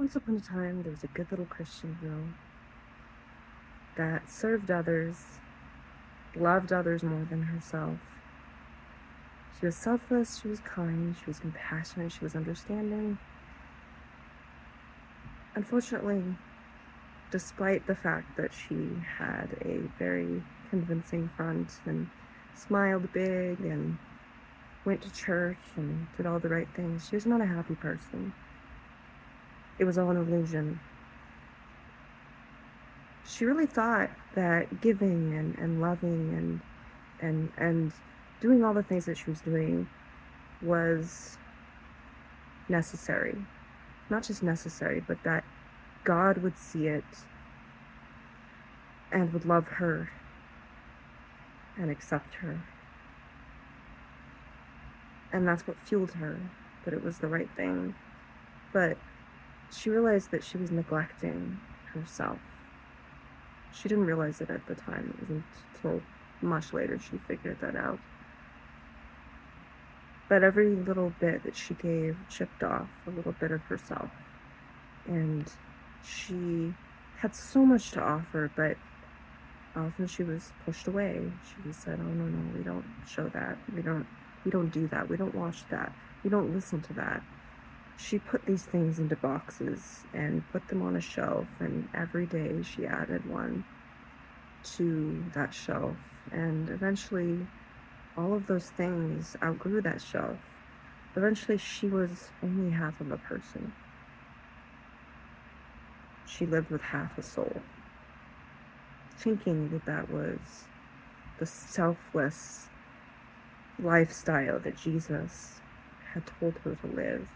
Once upon a time, there was a good little Christian girl that served others, loved others more than herself. She was selfless, she was kind, she was compassionate, she was understanding. Unfortunately, despite the fact that she had a very convincing front and smiled big and went to church and did all the right things, she was not a happy person. It was all an illusion. She really thought that giving and loving and doing all the things that she was doing was necessary. Not just necessary, but that God would see it and would love her and accept her. And that's what fueled her, that it was the right thing. But she realized that she was neglecting herself. She didn't realize it at the time. It wasn't until much later she figured that out. But every little bit that she gave chipped off a little bit of herself. And she had so much to offer, but often she was pushed away. She said, "Oh no, we don't show that. We don't do that. We don't watch that. We don't listen to that." She put these things into boxes and put them on a shelf, and every day she added one to that shelf. And eventually, all of those things outgrew that shelf. Eventually, she was only half of a person. She lived with half a soul, thinking that that was the selfless lifestyle that Jesus had told her to live,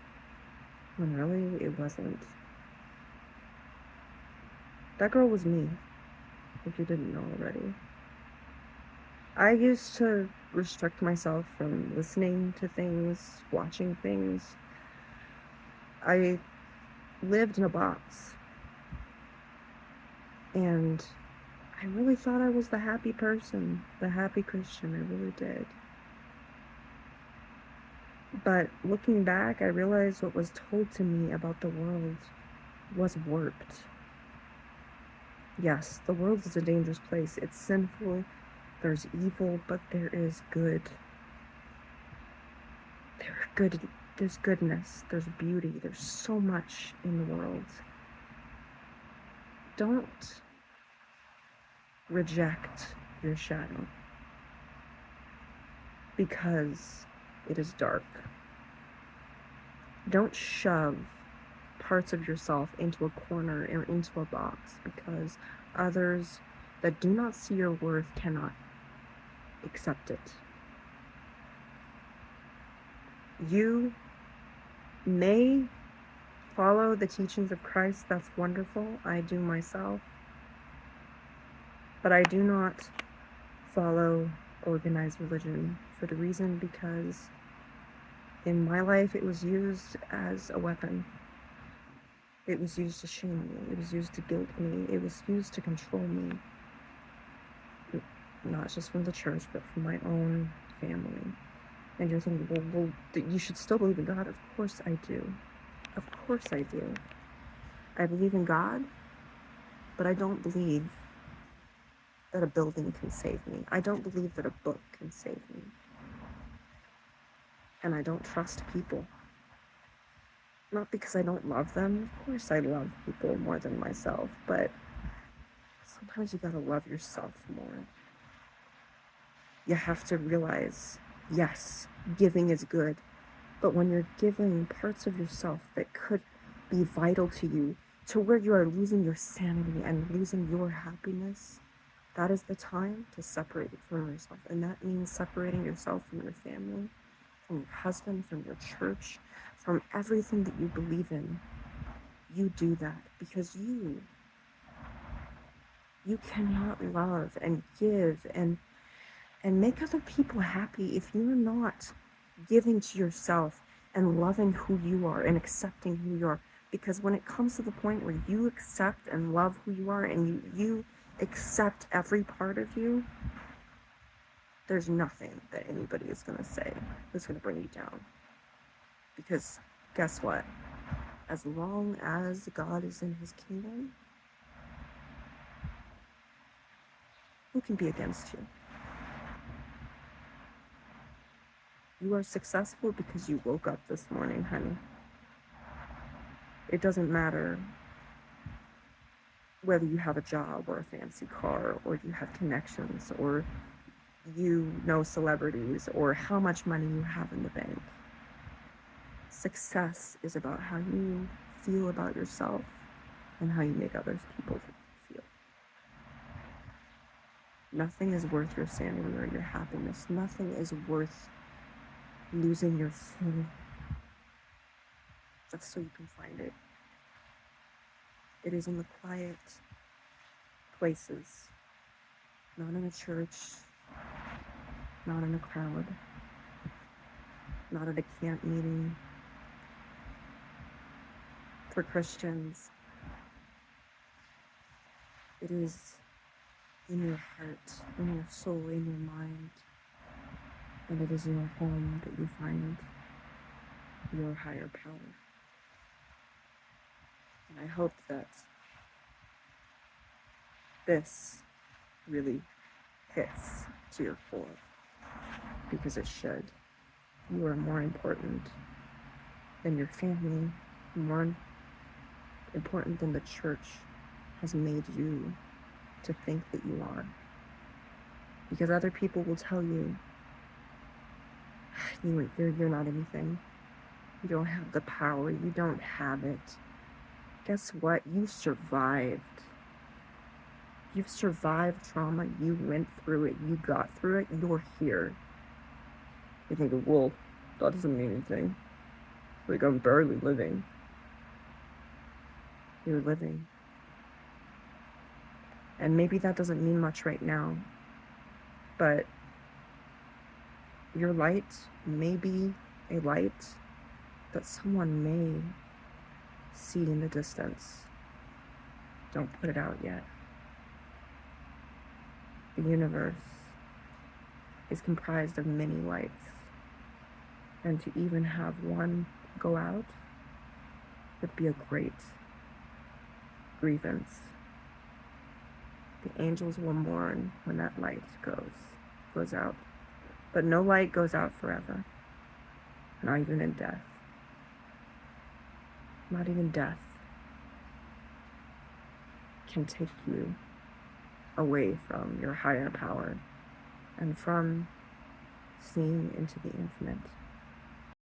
when really it wasn't. That girl was me, if you didn't know already. I used to restrict myself from listening to things, watching things. I lived in a box. And I really thought I was the happy person, the happy Christian. I really did. But looking back, I realized what was told to me about the world was warped. Yes, the world is a dangerous place. It's sinful, there's evil, but there is good. There's goodness, there's beauty, there's so much in the world. Don't reject your shadow because it is dark. Don't shove parts of yourself into a corner or into a box because others that do not see your worth cannot accept it. You may follow the teachings of Christ, that's wonderful. I do myself. But I do not follow organized religion for the reason because in my life it was used as a weapon. It was used to shame me. It was used to guilt me. It was used to control me. Not just from the church, but from my own family. And you're thinking, well, you should still believe in God. Of course I do. Of course I do. I believe in God, but I don't believe that a building can save me. I don't believe that a book can save me. And I don't trust people. Not because I don't love them. Of course I love people more than myself, but sometimes you gotta love yourself more. You have to realize, yes, giving is good, but when you're giving parts of yourself that could be vital to you, to where you are losing your sanity and losing your happiness, that is the time to separate from yourself. And that means separating yourself from your family, from your husband, from your church, from everything that you believe in. You do that because you cannot love and give and make other people happy if you're not giving to yourself and loving who you are and accepting who you are. Because when it comes to the point where you accept and love who you are and you accept every part of you, there's nothing that anybody is going to say that's going to bring you down. Because guess what? As long as God is in his kingdom, who can be against you? You are successful because you woke up this morning, honey. It doesn't matter whether you have a job or a fancy car, or you have connections, or you know celebrities, or how much money you have in the bank. Success is about how you feel about yourself and how you make other people feel. Nothing is worth your sanity or your happiness. Nothing is worth losing your soul just so you can find it. It is in the quiet places, not in a church, not in a crowd, not at a camp meeting. For Christians, it is in your heart, in your soul, in your mind, and it is in your home that you find your higher power. And I hope that this really hits to your core, because it should. You are more important than your family, more important than the church has made you to think that you are. Because other people will tell you, you're not anything. You don't have the power. You don't have it. Guess what? You survived. You've survived trauma. You went through it. You got through it. You're here. You think, well, that doesn't mean anything. Like, I'm barely living. You're living. And maybe that doesn't mean much right now, but your light may be a light that someone may see in the distance. Don't put it out yet. The universe is comprised of many lights, and to even have one go out would be a great grievance. The angels will mourn when that light goes out. But no light goes out forever, not even in death. Not even death can take you away from your higher power and from seeing into the infinite.